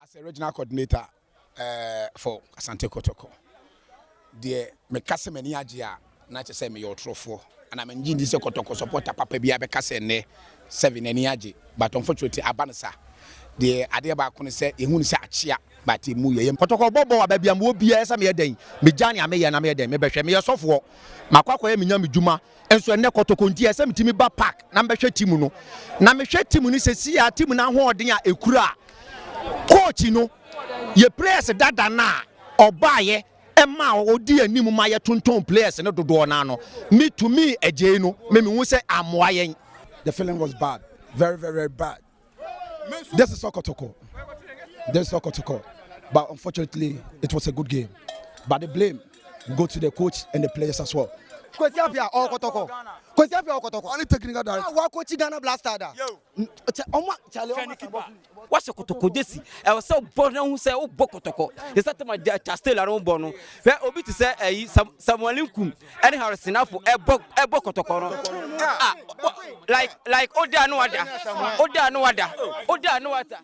as a regional coordinator for Asante Kotoko. The me kase mani agye na che say me your trofo and I'm engine this Kotoko supporter papa bia be kase ne 7 ani agye but unfortunately abansa the ade ba ko ne say ehun say achia but mu ye Kotoko bobo ababia mo bia esa me yeden me jani ameye na me yeden me behwe me yesofo makwakwa ye menya medwuma enso ene Kotoko nti esa metimi ba park na behwe team no na mehwe team ni sesi ya team na ho oden a ekura coach no ye players dada na obaye Emma odi anim ma ye tonton players ne dodo na no me to me eje no me hu say amoa yen. The feeling was bad, very very bad. This is Kotoko. But unfortunately it was a good game, but the blame go to the coach and the players as well. Kwesiapia Kotoko. Only technical director. Wa coach Ghana Blaster da. What's a Kotoko desi? I was so born who say oh Kotoko. Is that my chastel around Bono? Where Obi to say someone linkum anyhow enough for a Kotoko. Like Oda no other.